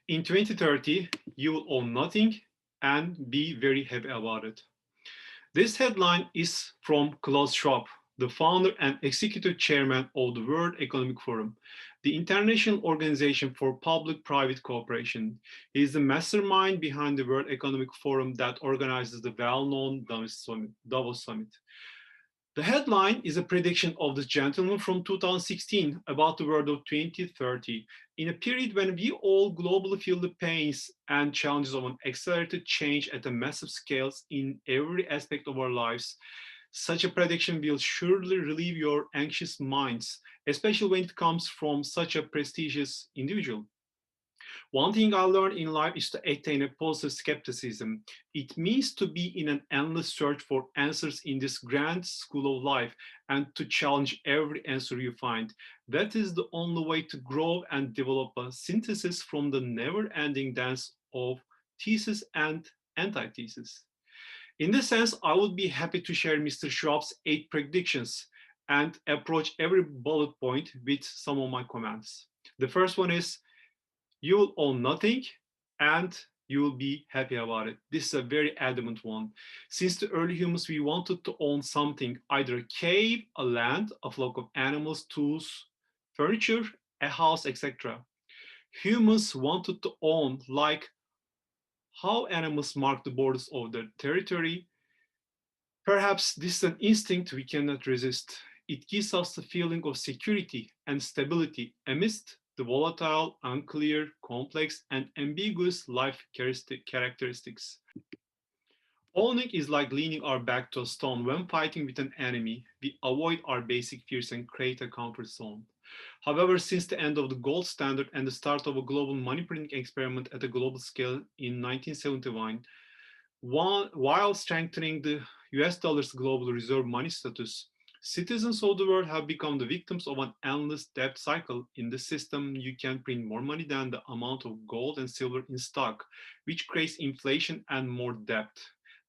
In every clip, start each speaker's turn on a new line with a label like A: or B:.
A: In 2030, you will own nothing and be very happy about it. This headline is from Klaus Schwab, the founder and executive chairman of the World Economic Forum, the international organization for public-private cooperation. He is the mastermind behind the World Economic Forum that organizes the well-known Davos Summit. The headline is a prediction of this gentleman from 2016 about the world of 2030. In a period when we all globally feel the pains and challenges of an accelerated change at a massive scale in every aspect of our lives, such a prediction will surely relieve your anxious minds, especially when it comes from such a prestigious individual. One thing I learned in life is to attain a positive skepticism. It means to be in an endless search for answers in this grand school of life and to challenge every answer you find. That is the only way to grow and develop a synthesis from the never ending dance of thesis and antithesis. In this sense, I would be happy to share Mr. Schwab's 8 predictions and approach every bullet point with some of my comments. The first one is you will own nothing and you will be happy about it. This is a very adamant one. Since the early humans, we wanted to own something, either a cave, a land, a flock of animals, tools, furniture, a house, etc. Humans wanted to own, like how animals mark the borders of their territory. Perhaps this is an instinct we cannot resist. It gives us the feeling of security and stability amidst the volatile, unclear, complex, and ambiguous life characteristics. Owning is like leaning our back to a stone when fighting with an enemy. We avoid our basic fears and create a comfort zone. However, since the end of the gold standard and the start of a global money printing experiment at a global scale in 1971, while strengthening the US dollar's global reserve money status, citizens of the world have become the victims of an endless debt cycle. In the system, you can print more money than the amount of gold and silver in stock, which creates inflation and more debt.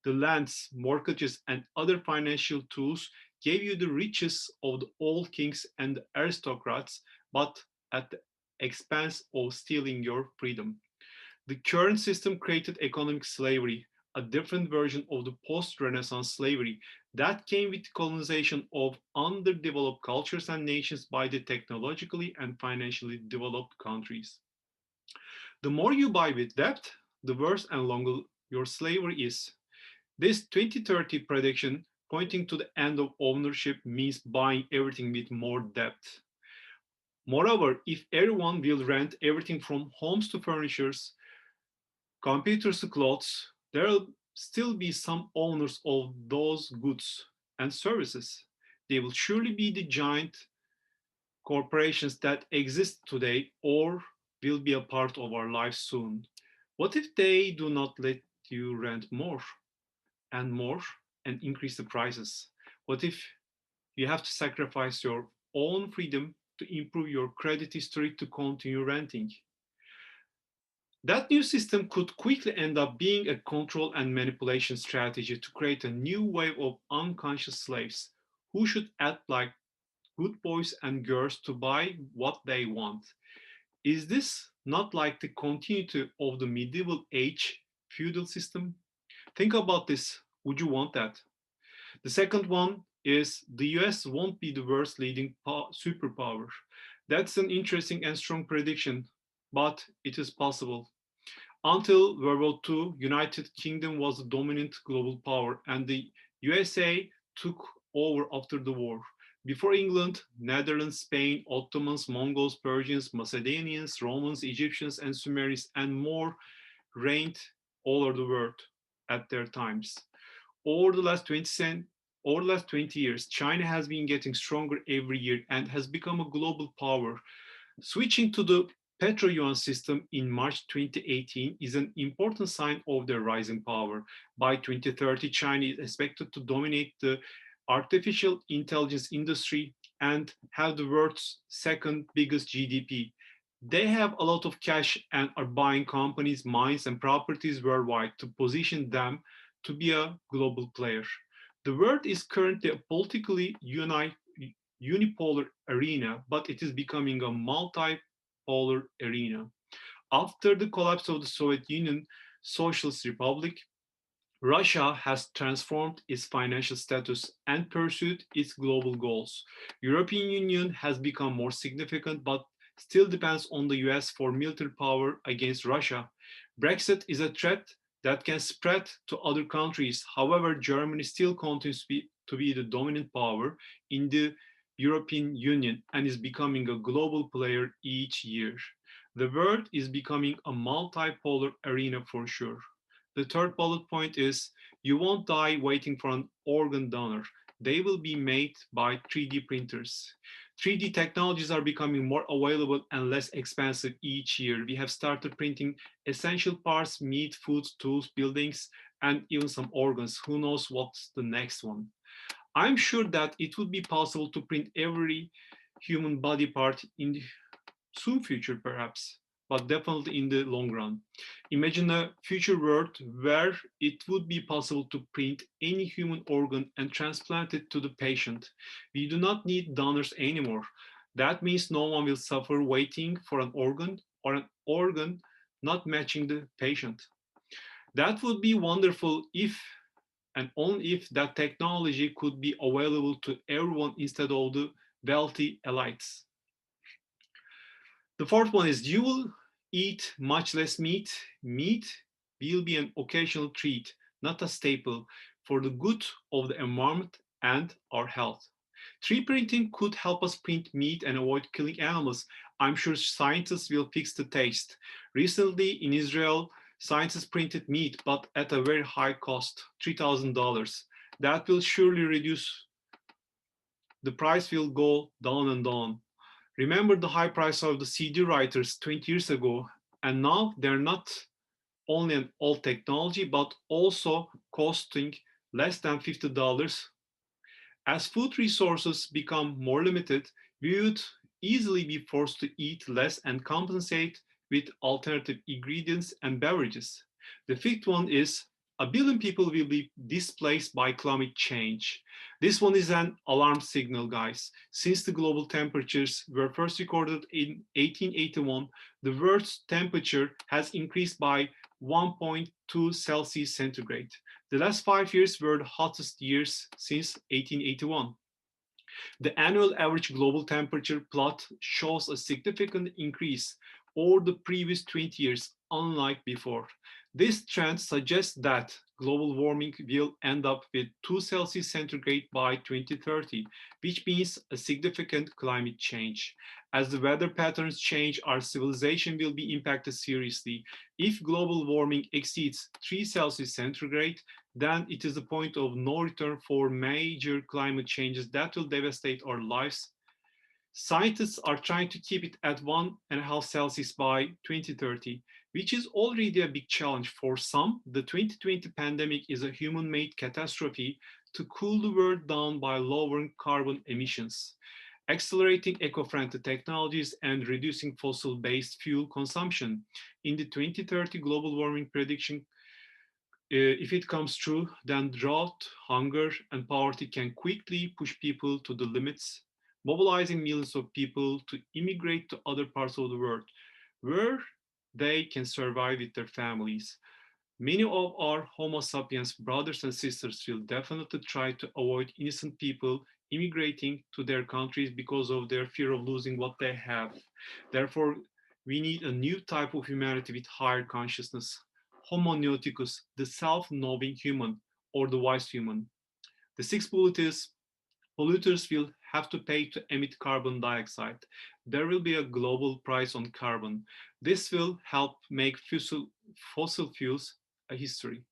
A: The lands, mortgages, and other financial tools gave you the riches of the old kings and the aristocrats, but at the expense of stealing your freedom. The current system created economic slavery, a different version of the post-Renaissance slavery that came with colonization of underdeveloped cultures and nations by the technologically and financially developed countries. The more you buy with debt, the worse and longer your slavery is. This 2030 prediction pointing to the end of ownership means buying everything with more debt. Moreover, if everyone will rent everything from homes to furnitures, computers to clothes, there will still be some owners of those goods and services. They will surely be the giant corporations that exist today or will be a part of our lives soon. What if they do not let you rent more and increase the prices? What if you have to sacrifice your own freedom to improve your credit history to continue renting? That new system could quickly end up being a control and manipulation strategy to create a new wave of unconscious slaves who should act like good boys and girls to buy what they want. Is this not like the continuity of the medieval age feudal system? Think about this. Would you want that? The second one is the US won't be the world's leading superpower. That's an interesting and strong prediction, but it is possible. Until World War II, United Kingdom was the dominant global power and the USA took over after the war. Before England, Netherlands, Spain, Ottomans, Mongols, Persians, Macedonians, Romans, Egyptians, and Sumerians, and more reigned all over the world at their times. Over the last 20 years, China has been getting stronger every year and has become a global power. Switching to the Petro-yuan system in March 2018 is an important sign of their rising power. By 2030, China is expected to dominate the artificial intelligence industry and have the world's second biggest GDP. They have a lot of cash and are buying companies, mines, and properties worldwide to position them to be a global player. The world is currently a politically unipolar arena, but it is becoming a multipolar arena. After the collapse of the Soviet Union Socialist Republic, Russia has transformed its financial status and pursued its global goals. European Union has become more significant but still depends on the US for military power against Russia. Brexit is a threat that can spread to other countries. However, Germany still continues to be the dominant power in the European Union and is becoming a global player each year. The world is becoming a multipolar arena for sure. The third bullet point is you won't die waiting for an organ donor. They will be made by 3D printers. 3D technologies are becoming more available and less expensive each year. We have started printing essential parts, meat, foods, tools, buildings, and even some organs. Who knows what's the next one? I'm sure that it would be possible to print every human body part in the soon future perhaps, but definitely in the long run. Imagine a future world where it would be possible to print any human organ and transplant it to the patient. We do not need donors anymore. That means no one will suffer waiting for an organ or an organ not matching the patient. That would be wonderful if and only if that technology could be available to everyone instead of the wealthy elites. The fourth one is you will eat much less meat. Meat will be an occasional treat, not a staple, for the good of the environment and our health. 3D printing could help us print meat and avoid killing animals. I'm sure scientists will fix the taste. Recently in Israel, scientists printed meat, but at a very high cost, $3,000. That will surely reduce, the price will go down and down. Remember the high price of the CD writers 20 years ago, and now they're not only an old technology but also costing less than $50. As food resources become more limited, we would easily be forced to eat less and compensate with alternative ingredients and beverages. The fifth one is a billion people will be displaced by climate change. This one is an alarm signal, guys. Since the global temperatures were first recorded in 1881, the world's temperature has increased by 1.2 Celsius centigrade. The last 5 years were the hottest years since 1881. The annual average global temperature plot shows a significant increase over the previous 20 years, unlike before. This trend suggests that global warming will end up with 2 Celsius centigrade by 2030, which means a significant climate change. As the weather patterns change, our civilization will be impacted seriously. If global warming exceeds 3 Celsius centigrade, then it is a point of no return for major climate changes that will devastate our lives. Scientists are trying to keep it at 1.5 Celsius by 2030, which is already a big challenge for some. The 2020 pandemic is a human made catastrophe to cool the world down by lowering carbon emissions, accelerating eco friendly technologies, and reducing fossil based fuel consumption. In the 2030 global warming prediction, if it comes true, then drought, hunger, and poverty can quickly push people to the limits, mobilizing millions of people to immigrate to other parts of the world where they can survive with their families. Many of our Homo sapiens brothers and sisters will definitely try to avoid innocent people immigrating to their countries because of their fear of losing what they have. Therefore, we need a new type of humanity with higher consciousness. Homo neoticus, the self knowing human or the wise human. The sixth bullet is polluters will have to pay to emit carbon dioxide. There will be a global price on carbon. This will help make fossil fuels a history.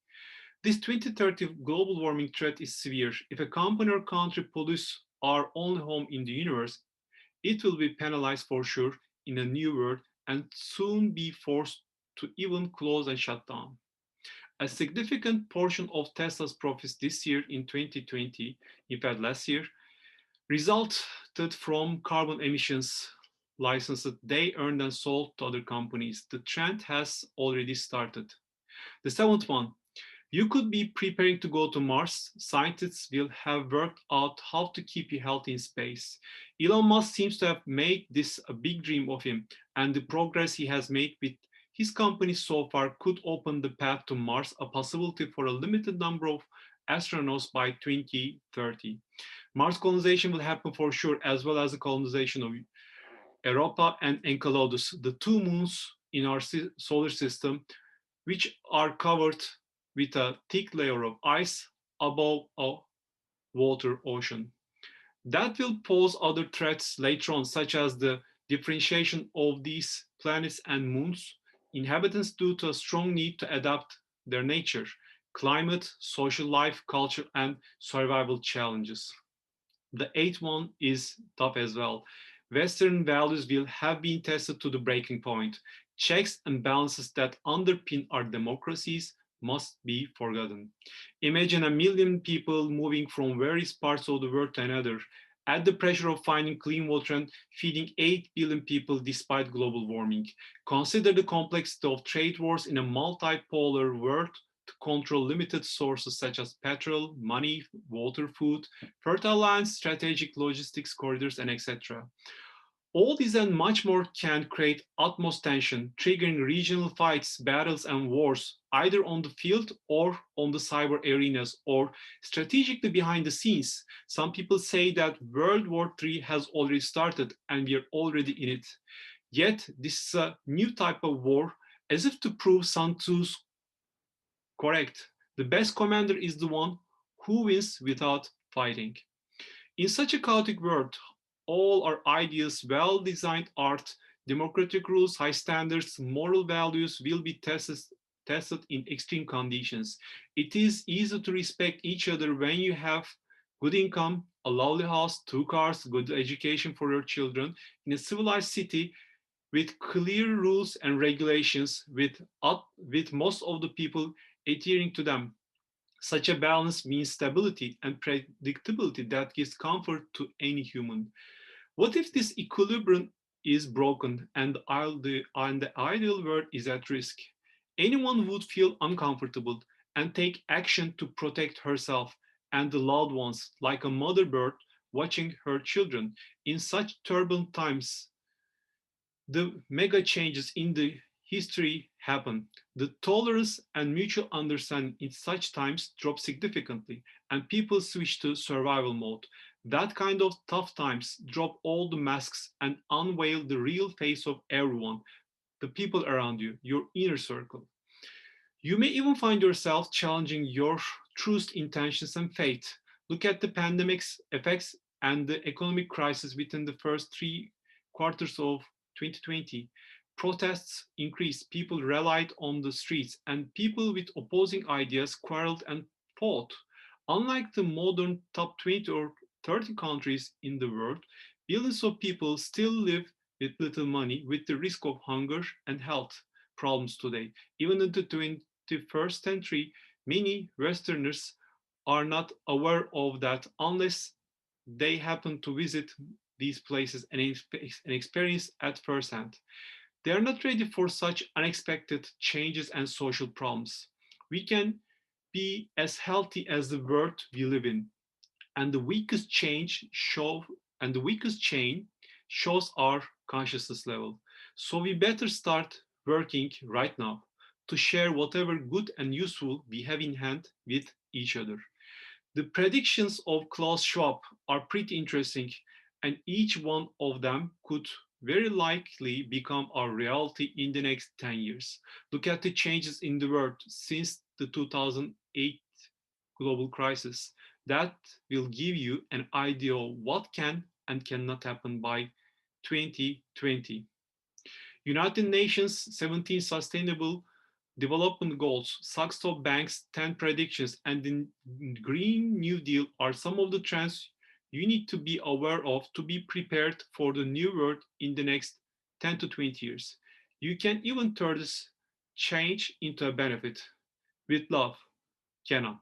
A: This 2030 global warming threat is severe. If a company or country pollutes our only home in the universe, it will be penalized for sure in a new world and soon be forced to even close and shut down. A significant portion of Tesla's profits this year in 2020, in fact last year, resulted from carbon emissions licenses they earned and sold to other companies. The trend has already started. The seventh one, you could be preparing to go to Mars. Scientists will have worked out how to keep you healthy in space. Elon Musk seems to have made this a big dream of him, and the progress he has made with his company so far could open the path to Mars, a possibility for a limited number of astronauts by 2030. Mars colonization will happen for sure, as well as the colonization of Europa and Enceladus, the two moons in our solar system, which are covered with a thick layer of ice above a water ocean. That will pose other threats later on, such as the differentiation of these planets and moons, inhabitants due to a strong need to adapt their nature, climate, social life, culture, and survival challenges. The eighth one is tough as well. Western values will have been tested to the breaking point. Checks and balances that underpin our democracies must be forgotten. Imagine a million people moving from various parts of the world to another. Add the pressure of finding clean water and feeding 8 billion people despite global warming. Consider the complexity of trade wars in a multipolar world to control limited sources such as petrol, money, water, food, fertile lands, strategic logistics corridors, and etc. All these and much more can create utmost tension, triggering regional fights, battles, and wars, either on the field or on the cyber arenas or strategically behind the scenes. Some people say that World War III has already started and we are already in it. Yet, this is a new type of war, as if to prove Sun Tzu's correct. The best commander is the one who wins without fighting. In such a chaotic world, all our ideas, well designed art, democratic rules, high standards, moral values will be tested in extreme conditions. It is easy to respect each other when you have good income, a lovely house, two cars, good education for your children in a civilized city with clear rules and regulations, with most of the people adhering to them. Such a balance means stability and predictability that gives comfort to any human. What if this equilibrium is broken and the ideal world is at risk? Anyone would feel uncomfortable and take action to protect herself and the loved ones, like a mother bird watching her children. In such turbulent times, the mega changes in the history happen. The tolerance and mutual understanding in such times drop significantly, and people switch to survival mode. That kind of tough times drop all the masks and unveil the real face of everyone, the people around you, your inner circle. You may even find yourself challenging your truest intentions and faith. Look at the pandemic's effects and the economic crisis within the first 3 quarters of 2020. Protests increased, people rallied on the streets, and people with opposing ideas quarreled and fought. Unlike the modern top 20 or 30 countries in the world, billions of people still live with little money, with the risk of hunger and health problems today. Even in the 21st century, many Westerners are not aware of that unless they happen to visit these places and experience at first hand. They are not ready for such unexpected changes and social problems. We can be as healthy as the world we live in, and the weakest change show and the weakest chain shows our consciousness level. So we better start working right now to share whatever good and useful we have in hand with each other. The predictions of Klaus Schwab are pretty interesting, and each one of them could very likely become our reality in the next 10 years. Look at the changes in the world since the 2008 global crisis. That will give you an idea of what can and cannot happen by 2020. United Nations 17 Sustainable Development Goals, Saxo Bank's 10 predictions, and the Green New Deal are some of the trends you need to be aware of to be prepared for the new world in the next 10 to 20 years. You can even turn this change into a benefit. With love, Kenan.